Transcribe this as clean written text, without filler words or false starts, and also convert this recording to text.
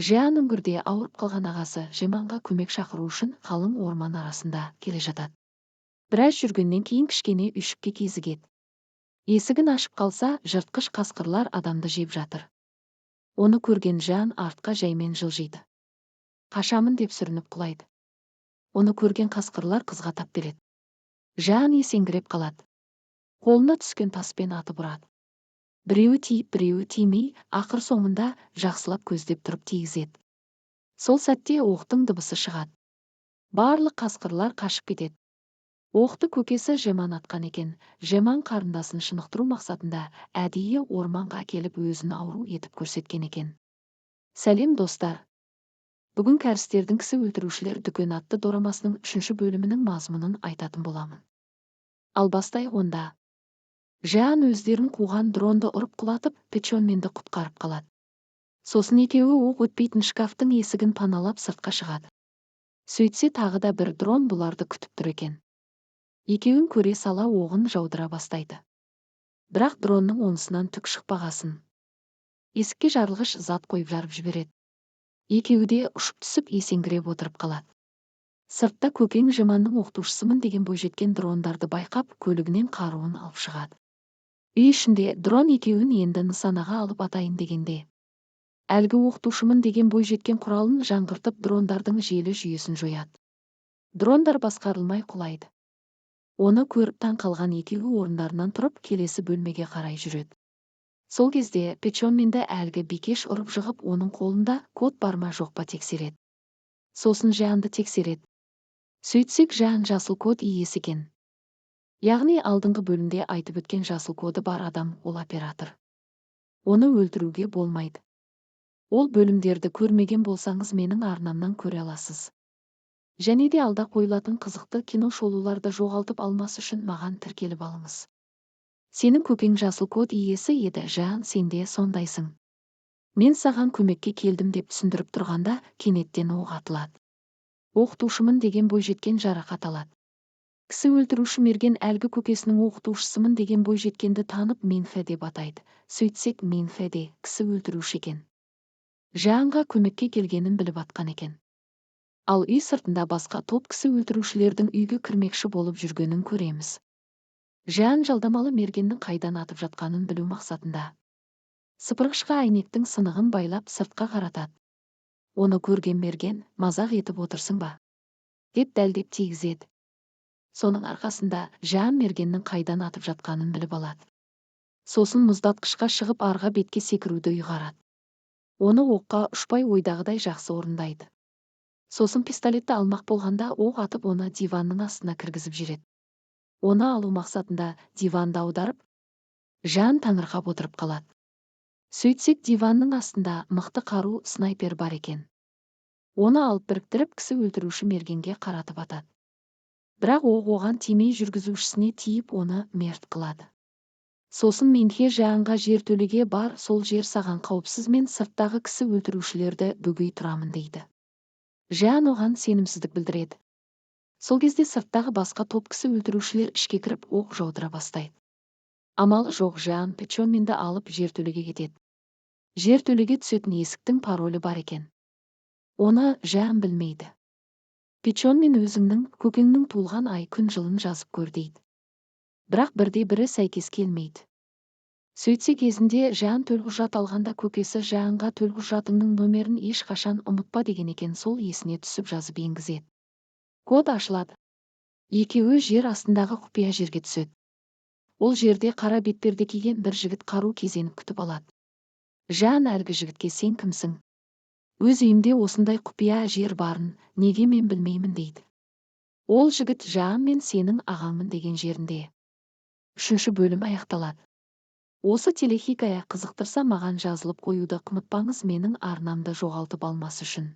Жиан үңгірде ауырып қалған ағасы Жеманға көмек шақыру үшін қалың орман арасында келе жатады. Біраз жүргеннен кейін кішкене үйшікке кезігеді. Есігін ашып қалса, жыртқыш қасқырлар адамды жеп жатыр. Оны көрген Жиан артқа жаймен жылжиды. Қашамын деп сүрініп құлайды. Оны көрген қасқырлар қызға тап береді. Жиан есеңгіреп қалады. Қолына түскен таспен атып ұрады. Біреуі тиіп, біреуі тимей, ақыр соңында жақсылап көздеп тұрып тигізеді. Сол сәтте оқтың дыбысы шығады. Барлық қасқырлар қашып кетеді. Оқты көкесі Жеман атқан екен. Жеман қарындасын шынықтыру мақсатында әдейі орманға келіп өзін ауру етіп көрсеткен екен. Сәлем достар. Бүгін кәрістердің кісі өлтірушілер дүкен атты дорамасының 3 бөлімінің мазмұнын айтатын боламын. Ал бастайық онда. Жиан өздерін қуған дронды ұрып құлатып, Печонменді құтқарып қалады. Сосын екеуі оқ өтпейтін шкафтың есігін паналап сыртқа шығады. Сөйтсе тағы да бір дрон бұларды күтіп тұр екен. Екеуін көре сала оғын жаудыра бастайды. Бірақ дронның онысынан түк шықпағасын. Есікке жарылғыш зат қойып жарып жібереді. Екеуі де ұшып түсіп есеңгіреп отырып қалады. Сыртта көкең Жеманның оқытушысымын деген бойжеткен дрондарды байқап, көлігінен қаруын алып шығады. Үй ішінде дрон екеуін енді нысанаға алып атайын дегенде. Әлгі оқытушымын деген бойжеткен құралын жаңғыртып дрондардың желі жүйесін жояды. Дрондар басқарылмай құлайды. Оны көріп таң қалған екеуі орындарынан тұрып келесі бөлмеге қарай жүреді. Сол кезде Печонменді әлгі бикеш ұрып жығып, оның қолында код бар ма жоқ па тексереді. Сосын Жианды тексереді. Сөйтсек, Жиан жасыл код иесі екен. Яғни алдыңғы бөлімде айтып өткен жасыл коды бар адам ол оператор. Оны өлтіруге болмайды. Ол бөлімдерді көрмеген болсаңыз менің арнамнан көре аласыз. Және де алда қойылатын қызықты кино шолуларды жоғалтып алмас үшін маған тіркеліп алыңыз. Сенің көкең жасыл код иесі еді, Жиан, сен де сондайсың. Мен саған көмекке келдім деп түсіндіріп тұрғанда кенеттен оқ атылады. Оқытушымын деген бойжеткен жарақат алады. Кісі өлтіруші мерген әлгі көкесінің оқытушысымын деген бойжеткенді танып Менфе деп атайды. Сөйтсек, Менфе де кісі өлтіруші екен. Жианға көмекке келгенін біліп атқан екен. Ал үй сыртында басқа топ кісі өлтірушілердің үйге кірмекші болып жүргенін көреміз. Жиан жалдамалы мергеннің қайдан атып жатқанын білу мақсатында сыпырғышқа әйнектің сынығын байлап сыртқа қаратады. Оны көрген мерген, мазақ етіп отырсың ба? Деп дәлдеп тигізеді. Соның арқасында Жиан мергеннің қайдан атып жатқанын біліп алады. Сосын мұздатқышқа шығып арғы бетке секіруді ұйғарады. Оны оққа ұшпай ойдағыдай жақсы орындайды. Сосын пистолетті алмақ болғанда оқ атып оны диванның астына кіргізіп жібереді. Оны алу мақсатында диванды аударып, Жиан таңырқап отырып қалады. Сөйтсек, диванның астында мықты қару снайпер бар екен. Оны алып біріктіріп кісі өлтіруші мергенге қаратып атады. Бірақ оқ оған тимей жүргізушісіне тиіп оны мерт қылады. Сосын Менфе Жианға жертөлеге бар, сол жер саған қауіпсіз, мен сырттағы кісі өлтірушілерді бөгей тұрамын дейді. Жиан оған сенімсіздік білдіреді. Сол кезде сырттағы басқа топ кісі өлтірушілер ішке кіріп оқ жаудыра бастайды. Амалы жоқ, Жиан Печонменді алып жертөлеге кетеді. Жертөлеге түсетін есіктің паролі бар екен. Оны Жиан білмейді. Печонмен өзіңнің көкеңнің туылған ай күн жылын жазып көр дейді. Бірақ бірде-бірі сәйкес келмейді. Сөйтсе кезінде Жиан төлқұжат алғанда көкесі Жианға төлқұжатыңның нөмерін ешқашан ұмытпа деген екен, сол есіне түсіп жазып енгізеді. Код ашылады. Екеуі жер астындағы құпия жерге түседі. Ол жерде қара бетперде киген бір жігіт қару кезеніп күтіп алады. Жиан әлгі жігітке сен кімсің? Өз үйімде осындай құпия жер барын неге мен білмеймін дейді. Ол жігіт Жиан, мен сенің ағаңмын деген жерінде. 3 бөлім аяқталады. Осы телехикая қызықтырса маған жазылып қоюды ұмытпаңыз, менің арнамды жоғалтып алмас үшін.